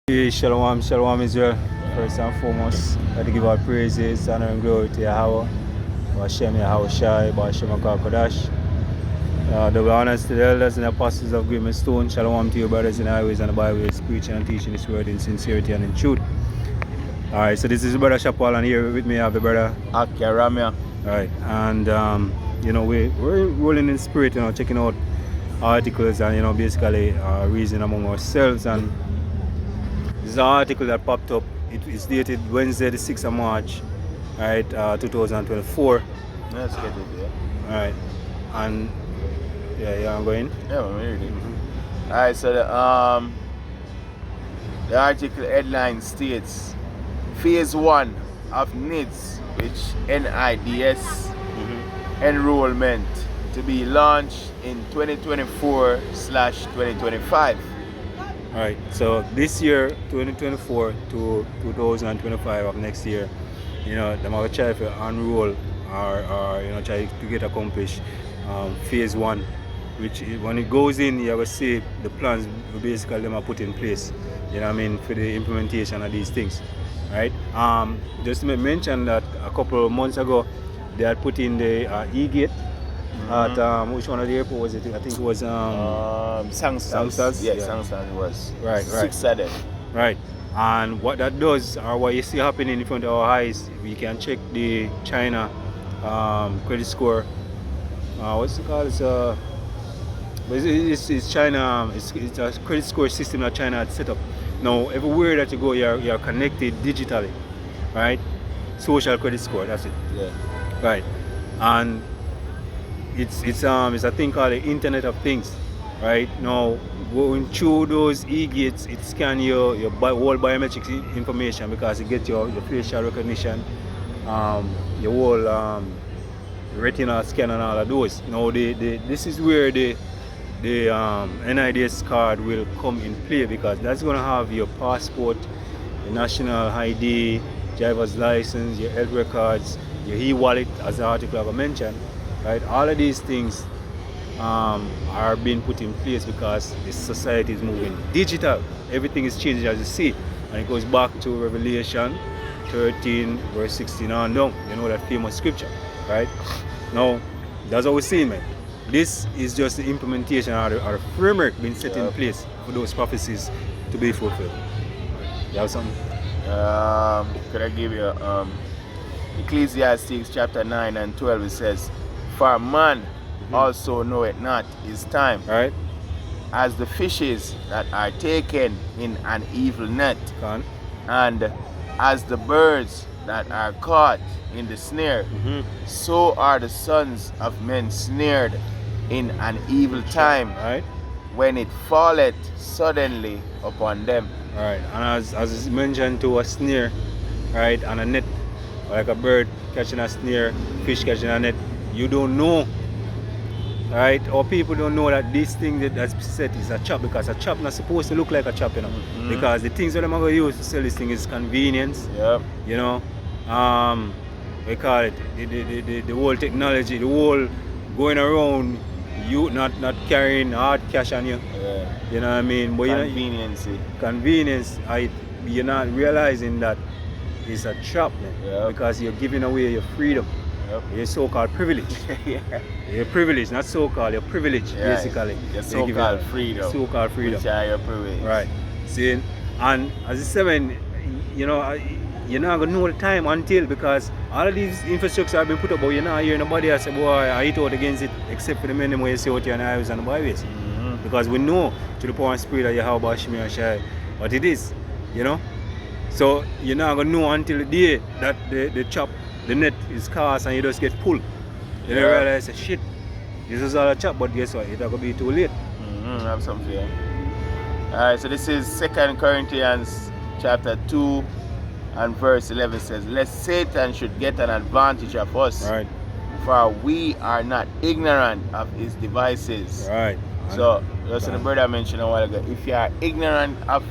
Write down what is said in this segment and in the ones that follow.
Shalom, shalom Israel. First and foremost, I'd like to give our praises, honor and glory to Yahweh, Hashem Yahweh Shai, Hashem Kodash. Double honors to the elders and apostles of Green Stone. Shalom to you brothers in the highways and the byways, preaching and teaching this word in sincerity and in truth. Alright, so this is Brother Shapal, and here with me I have the brother Akaramia. Alright, and we're rolling in spirit, checking out articles and basically reasoning among ourselves. And this is an article that popped up. It's dated Wednesday, the 6th of March, right, 2024. Let's get it, yeah. Alright, and yeah, I'm going. Yeah, I'm reading. Alright, so the article headline states Phase 1 of n.i.d.s, which n.i.d.s enrollment to be launched in 2024/2025. Alright, so this year, 2024 to 2025 of next year, they're going to try to enroll or try to get accomplished phase 1, which when it goes in, you will see the plans basically them are put in place, for the implementation of these things, right? Just to mention that a couple of months ago, they had put in the e-gate at which one of the airport was it? I think it was Sangstas. Yeah, Sangstas it was. Right. 6 of them. Right. And what that does, or what you see happening in front of our eyes, we can check the China credit score. What's it called? It's China. It's a credit score system that China had set up. Now, everywhere that you go, you're connected digitally, right? Social credit score. That's it. Yeah. Right. And it's a thing called the Internet of Things, right? Now, going through those e-gates, it scans your whole biometric information, because it gets your facial recognition, your whole retinal scan and all of those. Now, this is where the n.i.d.s card will come in play, because that's going to have your passport, your national ID, driver's license, your health records, your e-wallet, as the article I mentioned. Right, all of these things are being put in place because the society is moving digital. Everything is changing, as you see, and it goes back to Revelation 13 verse 16 on down. You know that famous scripture, right? Now, that's what we're seeing, man. This is just the implementation or the framework being set in place for those prophecies to be fulfilled. You have something? Could I give you Ecclesiastes chapter 9 and 12? It says, "For man also knoweth not his time, Right? as the fishes that are taken in an evil net, and as the birds that are caught in the snare, so are the sons of men snared in an evil time, Right? when it falleth suddenly upon them." Right, and as is mentioned to a snare, right, and a net, like a bird catching a snare, fish catching a net, you don't know, right, or people don't know that this thing that's set is a chop, because a chop not supposed to look like a chop, because the things that I'm going to use to sell this thing is convenience, we call it the whole technology, the whole going around, you not carrying hard cash on you. You know what I mean? But convenience, you're not realizing that it's a trap, man, because you're giving away your freedom, your so-called privilege. Your privilege, not so-called, your privilege, basically. Your so-called freedom. So-called freedom. Which are your privilege. Right. See, and as I said, you're not going to know the time until, because all of these infrastructure have been put up, but you're not hearing nobody else say, boy, I hit out against it, except for the men where you see out here on the highways and the byways. Because we know to the power and spirit that you have about Shimi and Shai what it is, So you're not going to know until the day that the net is cast and you just get pulled. You don't realize, shit, this is all a chop, but guess what, it's not going to be too late. Have some fear. Alright, so this is 2 Corinthians chapter 2 and verse 11 says, "Lest Satan should get an advantage of us, Right. for we are not ignorant of his devices." Right. So, just the brother mentioned a while ago, if you are ignorant of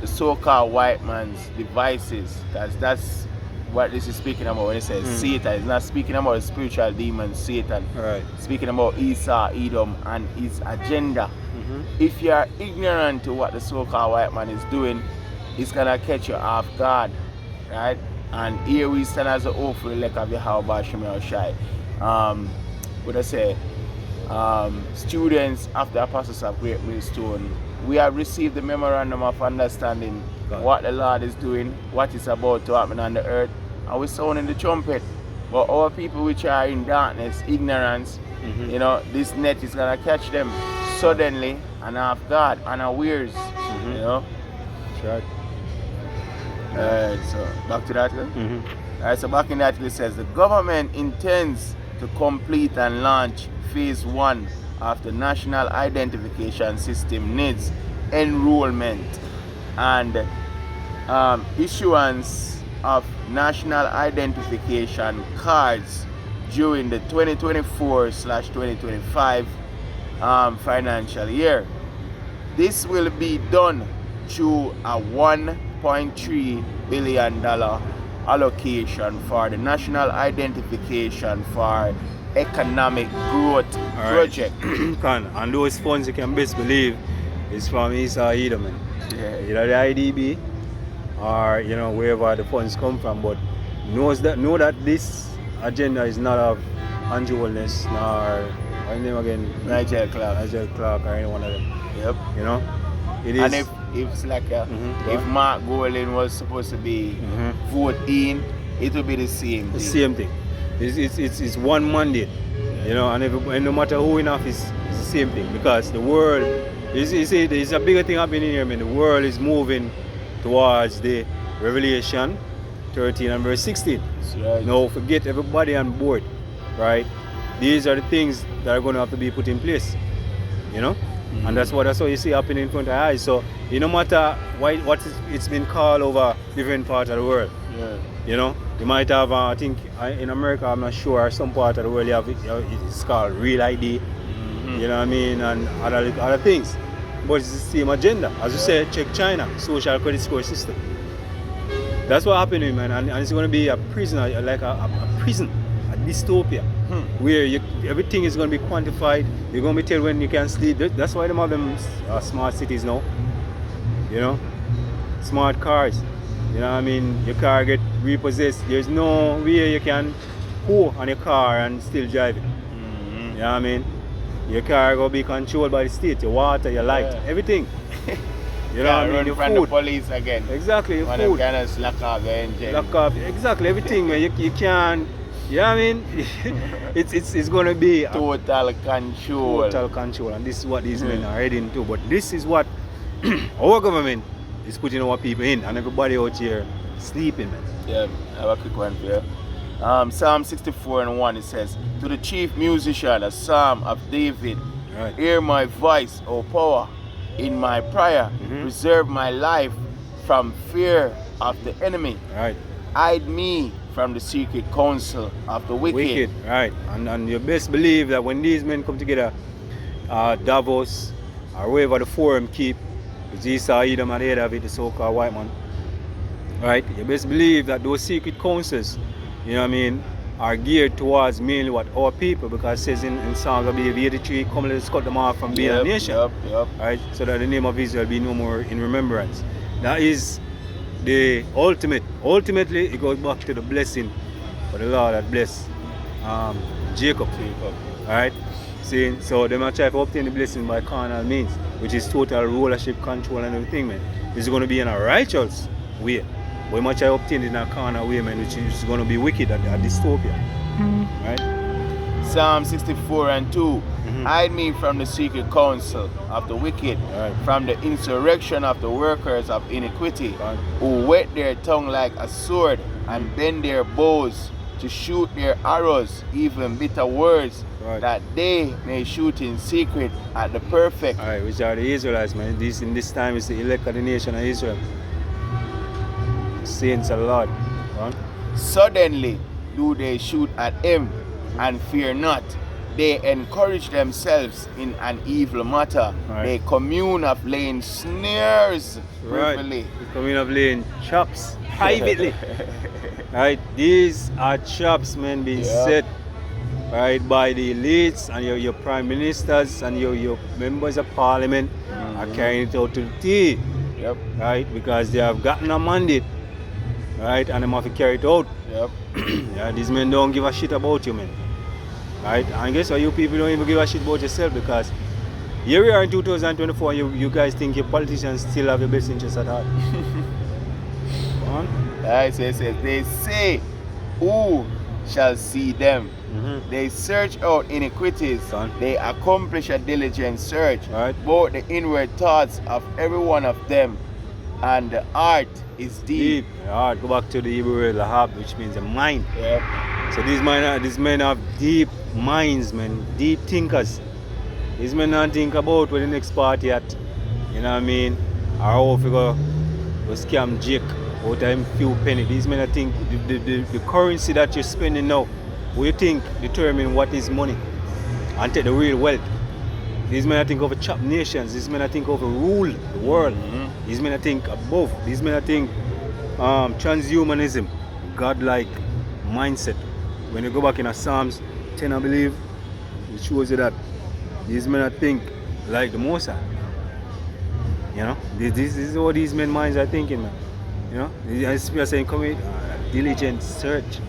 the so-called white man's devices, that's what this is speaking about when it says Satan. It's not speaking about the spiritual demon Satan. Right. It's speaking about Esau, Edom, and his agenda. If you are ignorant to what the so-called white man is doing, it's gonna catch you off guard, right? And here we stand as a hope for the elect of Yahweh Shemel Shai. What I say, students of the Apostles of Great Millstone, we have received the memorandum of understanding what the Lord is doing, what is about to happen on the earth, and we're sounding the trumpet. But our people which are in darkness, ignorance, you know, this net is gonna catch them suddenly and off guard, unawares, you know. That's right. So back to that. Alright, so back in that it says the government intends to complete and launch phase 1 of the National Identification System n.i.d.s enrollment and issuance of national identification cards during the 2024/2025 financial year. This will be done through a $1.3 billion allocation for the National Identification for Economic Growth project. And those funds, you can best believe, is from n.i.d.s, man. Yeah. Either the IDB or, you know, wherever the funds come from, but know that this agenda is not of Andrew Wellness nor what's his name again? Nigel Clark or any one of them. Yep. You know? It is. And if it's like if Mark Golin was supposed to be 14, it will be the same thing. The same thing. It's one mandate. You know, and no matter who in office, it's the same thing. Because the world there's a bigger thing happening here, man. The world is moving towards the Revelation 13 and verse 16. Right. Now forget everybody on board, right? These are the things that are going to have to be put in place, you know, and that's how you see happening in front of our eyes. So no matter it's been called over different parts of the world, you know, you might have I think in America, I'm not sure, some part of the world you have it's called real ID, you know what I mean, and other things, but it's the same agenda. As you said, check China social credit score system. That's what happening, man, and it's going to be a prison, like a prison, a dystopia, where everything is going to be quantified. You're going to be told when you can sleep. That's why they have them smart cities now, you know, smart cars. You know what I mean? Your car get repossessed. There's no way you can go on your car and still drive it. You know what I mean? Your car will be controlled by the state, your water, your light, everything. You know what I mean? Your from food. The police again. Exactly, your when food. Kind of lock off the engine. Lock off, exactly, everything, man. You can't, you know what I mean? it's going to be total control. Total control, and this is what these men are heading to. But this is what our government is putting our people in, and everybody out here sleeping, man. Yeah, I have a quick one for you. Psalm 64:1, it says, to the chief musician, a psalm of David, hear my voice, O power, in my prayer, preserve my life from fear of the enemy. Hide me from the secret counsel of the wicked. Right. And you best believe that when these men come together, Davos, or wherever the forum keep, with Esau, Edom, and the head of it, the so-called white man, right? You best believe that those secret councils, you know what I mean, are geared towards mainly what our people, because it says in Psalms of 83, come let us cut them off from being a nation. Right? So that the name of Israel be no more in remembrance. That is the ultimate. Ultimately, it goes back to the blessing for the Lord that blessed Jacob. Alright? See, so they might try to obtain the blessing by carnal means, which is total rulership, control, and everything, man. It's going to be in a righteous way. But we might try to obtain it in a carnal way, man, which is going to be wicked at dystopia. Right? Psalm 64:2. Hide me from the secret counsel of the wicked, from the insurrection of the workers of iniquity, who whet their tongue like a sword and bend their bows to shoot their arrows, even bitter words, that they may shoot in secret at the perfect. Which are the Israelites, man. In this time is the elect of the nation of Israel. Saints of the Lord. Suddenly do they shoot at him and fear not. They encourage themselves in an evil matter. They commune of laying snares privily. They commune of laying traps privately. Right? These are traps, man, being set right by the elites and your prime ministers and your members of parliament are carrying it out to the T. Yep. right? Because they have gotten a mandate, right? And they have to carry it out. Yep. Yeah, these men don't give a shit about you, man. Right? And guess what? You people don't even give a shit about yourself, because here we are in 2024, you guys think your politicians still have your best interests at heart. Come on. Right, so it says, they say, who shall see them? Mm-hmm. They search out iniquities. Son. They accomplish a diligent search. Right. Both the inward thoughts of every one of them, and the heart is deep. Heart. Go back to the Hebrew word lahab, which means a mind. Yep. So these men have deep minds, man, deep thinkers. These men don't think about where the next party at, you know what I mean? Or how if we go scam Jake out of him few penny. These men think the currency that you're spending now, what you think determine what is money and take the real wealth. These men think over chop nations. These men think over rule the world. Mm-hmm. These men think above. These men think transhumanism, godlike mindset. When you go back in a Psalms 10, I believe, it shows you that these men think like the Most High. You know, this is what these men minds are thinking, man. You know, as we are saying, commit diligent search,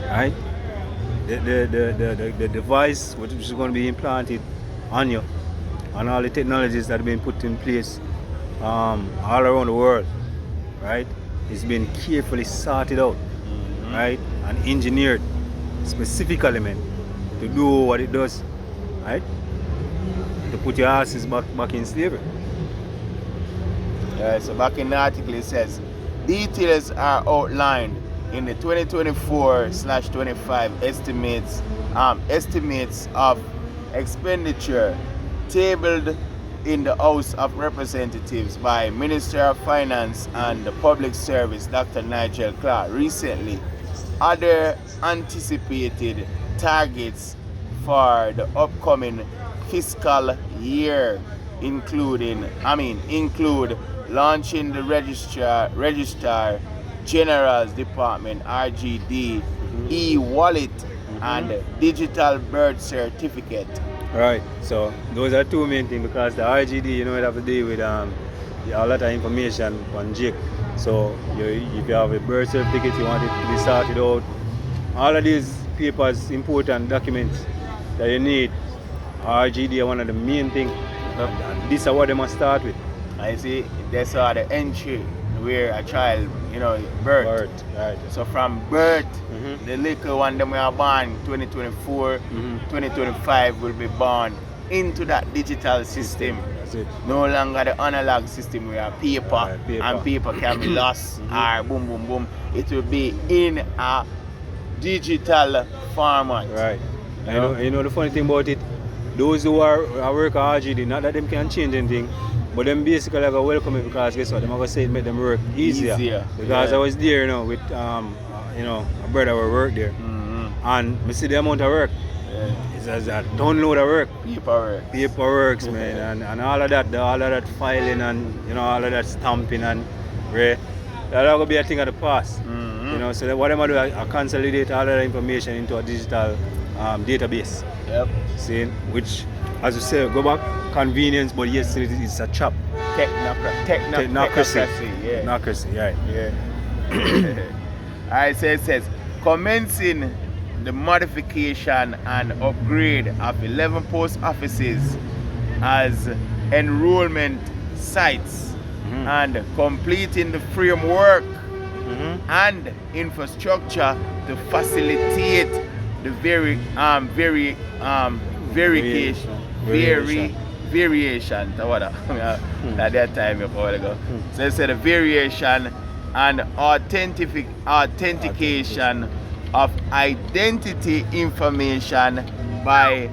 right? The device which is going to be implanted on you, and all the technologies that have been put in place all around the world, right? It's been carefully sorted out, right, and engineered specifically, man, to do what it does, right? To put your asses back in slavery. So back in the article it says, details are outlined in the 2024/25 estimates of expenditure tabled in the House of Representatives by Minister of Finance and Public Service Dr. Nigel Clark recently. Other anticipated targets for the upcoming fiscal year include launching the Registrar General's Department (RGD) e-wallet and digital birth certificate. Right. So those are two main things, because the RGD, you know, it have to do with a lot of information on Jake. So if you have a birth certificate, you want it to be sorted out. All of these papers, important documents that you need, RGD are one of the main things. And this is what they must start with. I see, that's the entry where a child, birth. Right. So from birth, the little one them we are born 2024, 2025 will be born into that digital system. That's it. No longer the analog system where paper, and paper can be lost or boom boom boom. It will be in a digital format. Right. You know the funny thing about it, those who are work at RGD, not that them can change anything, but them basically like a welcome it, because guess what, them are gonna say it make them work easier. Because I was there, with a brother who worked there, and I see the amount of work. It's a download of work. Paperwork, man, and all of that filing and all of that stamping and that's gonna be a thing of the past. So what I'm gonna do, I consolidate all of that information into a digital database. Yep. See, which, as you say, go back, convenience, but yes, it's a chop. Technocracy. Technocracy, right. Yeah. Alright, so it says, commencing the modification and upgrade of 11 post offices as enrollment sites and completing the framework and infrastructure to facilitate the variation. At that time a while ago. So it said the variation and authentication of identity information by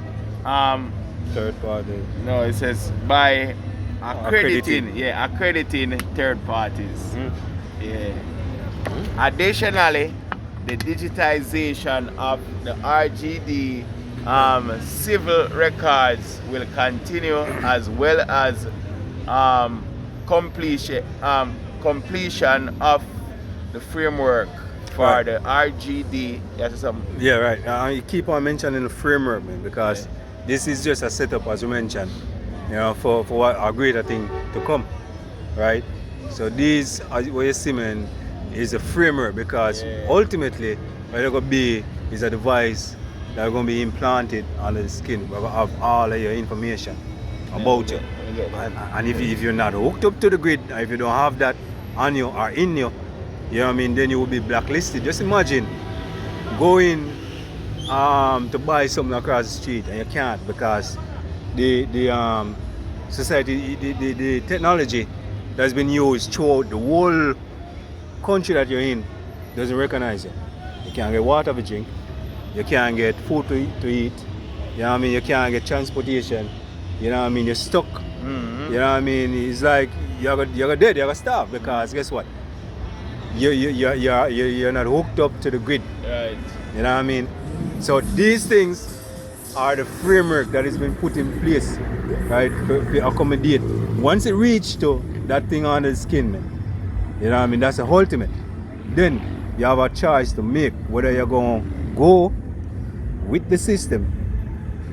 third party. No, it says by accrediting third parties. Yeah. Additionally, the digitization of the RGD civil records will continue, as well as completion of the framework for the RGD. Yeah, right. You keep on mentioning the framework, man, because this is just a setup, as you mentioned, for what a greater thing to come, right? So these, what you see, man, is a framework, because ultimately what it's going to be is a device that's going to be implanted under the skin, where will have all of your information about you. And if you're not hooked up to the grid, if you don't have that on you or in you, you know what I mean, then you will be blacklisted. Just imagine going to buy something across the street and you can't, because the society, the technology that's been used throughout the whole country that you're in doesn't recognize you. You can't get water to drink, you can't get food to eat, you know what I mean, you can't get transportation, you know what I mean, you're stuck. You know what I mean, it's like you're dead, you're starve, because guess what? You're not hooked up to the grid. Right. You know what I mean? So these things are the framework that has been put in place, right, to accommodate. Once it reaches to that thing on the skin, man, you know what I mean, that's the ultimate. Then you have a choice to make whether you're going to go with the system,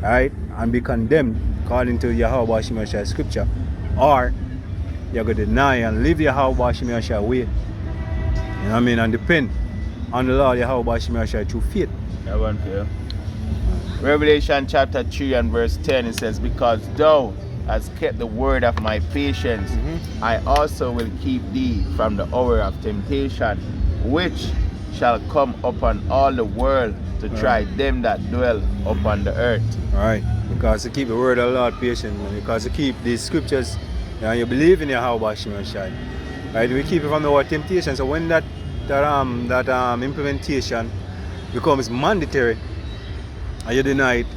right, and be condemned according to Yahweh Hashem Yahshua scripture, or you're going to deny and live Yahweh Hashem Yahshua way. You know what I mean? And depend on the Lord Yahweh Hashem Yahshua through faith. That one for you. Revelation chapter 3 and verse 10, it says, because thou hast kept the word of my patience, I also will keep thee from the hour of temptation, which shall come upon all the world to try them that dwell upon the earth. Right, because to keep the word of the Lord patient, because to keep these scriptures, you know, you believe in Yahweh Hashem Yahshua. Right, we keep it from the word temptation. So when that implementation becomes mandatory and you deny it,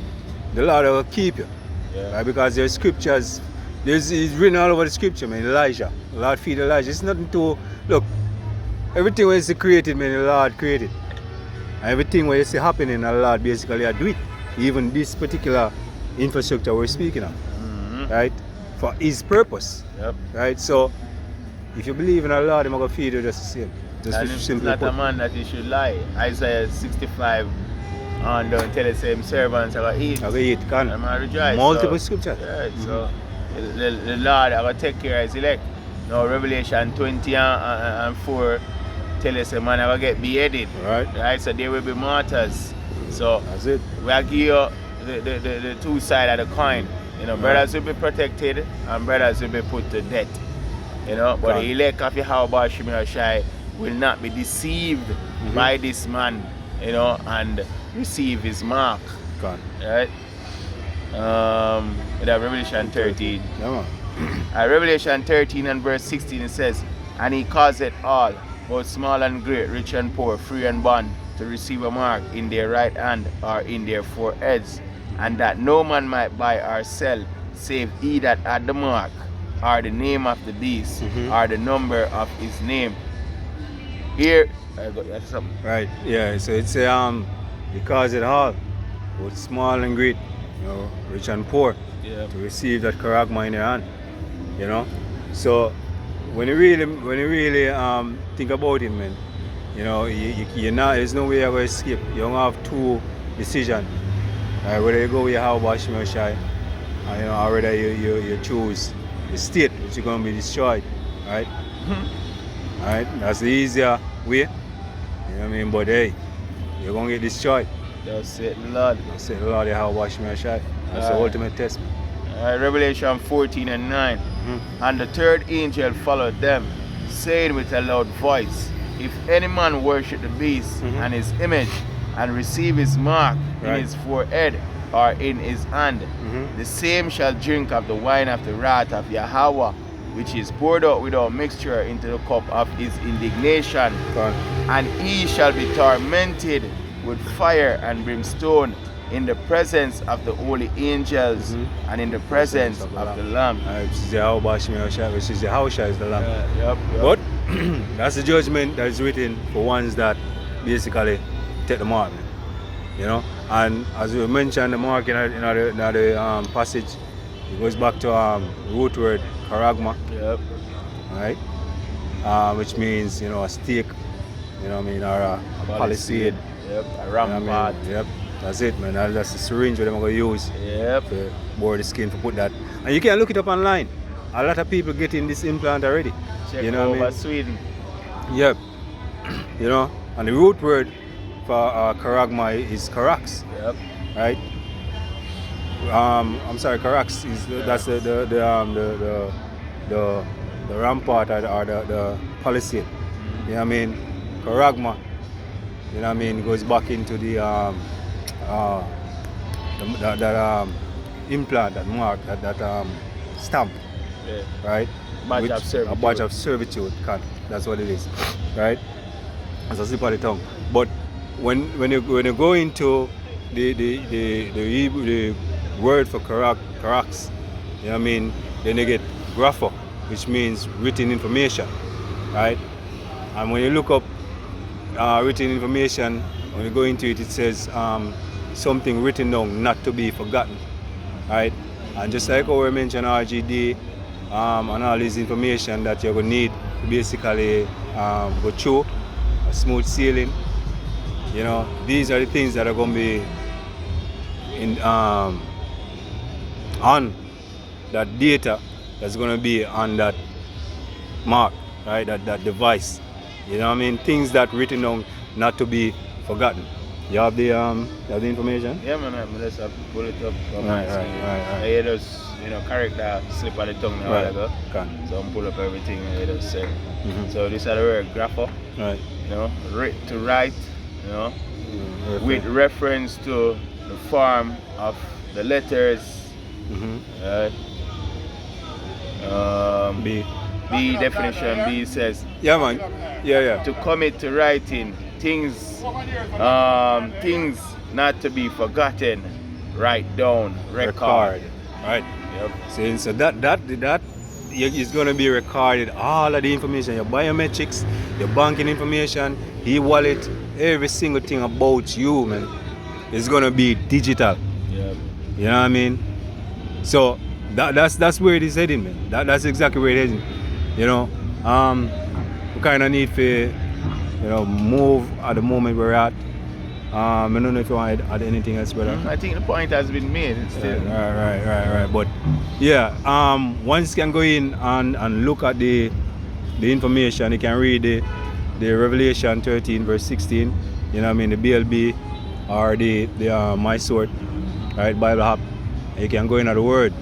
the Lord will keep you. Right, because there's scriptures, it's written all over the scripture, man. Elijah, the Lord feed Elijah. It's nothing to look. Everything was created, man, the Lord created. And everything what you see happening, the Lord basically do it. Even this particular infrastructure we're speaking of, right, for His purpose. Right, so if you believe in Allah, He's going to feed you just the same. Just and it's not a man that he should lie. Isaiah 65 and don't tell the same servants I eat. I eat, can. And I rejoice. Multiple scriptures. Yeah, so the Lord I take care of His elect. Now Revelation 20 and 4 tell us a man I get beheaded. Right, so there will be martyrs. So that's it. We'll give you the two sides of the coin. You know, brothers will be protected and brothers will be put to death. You know, but the elect of Yahweh Hashem Yahshua will not be deceived by this man, you know, and receive his mark. Right? Revelation 13. Revelation 13 and verse 16 it says, and he causeth all, both small and great, rich and poor, free and bond, to receive a mark in their right hand or in their foreheads, and that no man might buy or sell, save he that had the mark, or the name of the beast, or the number of his name. Here, I got that something. Right, yeah, so it's because it all, both small and great, you know, rich and poor, to receive that charagma in your hand, you know. So when you really think about it, man, you know, you're not, there's no way you're going to escape. You don't have two decisions. Right, whether you go with Yahweh Hashem Yahshua, you know, or whether you choose the state which is going to be destroyed, right? Right, that's the easier way, you know what I mean, but hey, you're going to get destroyed. Thus saith the Lord. Thus saith the Lord, Yahweh Hashem Yahshua. That's the ultimate test. Revelation 14 and 9. And the third angel followed them, saying with a loud voice, if any man worship the beast and his image, and receive his mark in his forehead or in his hand, the same shall drink of the wine of the wrath of Yahweh, which is poured out without mixture into the cup of his indignation. And he shall be tormented with fire and brimstone in the presence of the holy angels and in the presence of the Lamb. Which is Yahweh Hashem Yahshua, which is Yahweh is the Lamb. But that's the judgment that is written for ones that basically take the mark, you know. And as we mentioned, the mark in the passage, it goes back to root word charagma, right? Which means, you know, a stake, you know what I mean, or a palisade, a rampart. You know what I mean? That's it, man. That's the syringe that I'm going to use to bore the skin to put that. And you can look it up online. a lot of people getting this implant already. Check you know over what I mean? Sweden. Yep. You know, and the root word for charagma is carax, Yep. right? I'm sorry, carax is that's the rampart or the palisade. You know what I mean? Charagma, you know what I mean, goes back into the that implant, that mark, that stamp, Yeah. right? Badge of servitude. A badge of servitude, that's what it is, right? It's a slip of the tongue. But when you go into the word for carax, you know what I mean, then you get grapho, which means written information, right? And when you look up written information, when you go into it, it says something written down, not to be forgotten, right? And just like how we mentioned RGD and all this information that you're going to need to basically go through a smooth sailing, you know, these are the things that are going to be in on that data that's going to be on that mark, right? That device. You know what I mean? Things that written down, not to be forgotten. You have the information? Yeah, man, I just have to pull it up. Right. I just, correct that slip of the tongue a while ago. Okay. So I'm pull up everything and I just say. So this is the word grapho. Right. To write, with reference to the form of the letters. B definition, B says. Yeah, man. Yeah. To commit to writing things not to be forgotten, write down, record. Right. Yep. So that is going to be recorded, all of the information, your biometrics, your banking information, e-wallet, every single thing about you, man, is going to be digital. Yep. You know what I mean? So that's where it is heading, man. That's exactly where it is heading. You know, we kind of need to, move at the moment we're at. I don't know if you want to add anything else, brother. I think the point has been made. Still. Right. But yeah, once you can go in and look at the information, you can read the Revelation 13 verse 16. You know what I mean? The BLB or the My Sword, right? Bible app. You can go in at the word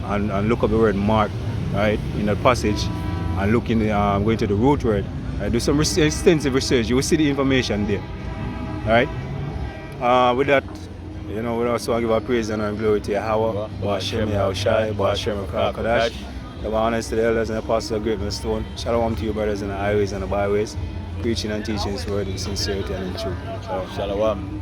and look up the word mark, right, in that passage, and look in go into the root word. Right? Do some extensive research. You will see the information there. Right? With that, we also want to give our praise and our glory to Yahweh, Ba'ashem Yahushai, Ba'ashem Kadash. The honors to the elders and apostles of Great Millstone. Shalom to you, brothers in the highways and the byways, preaching and teaching His word in sincerity and in truth. Shalom.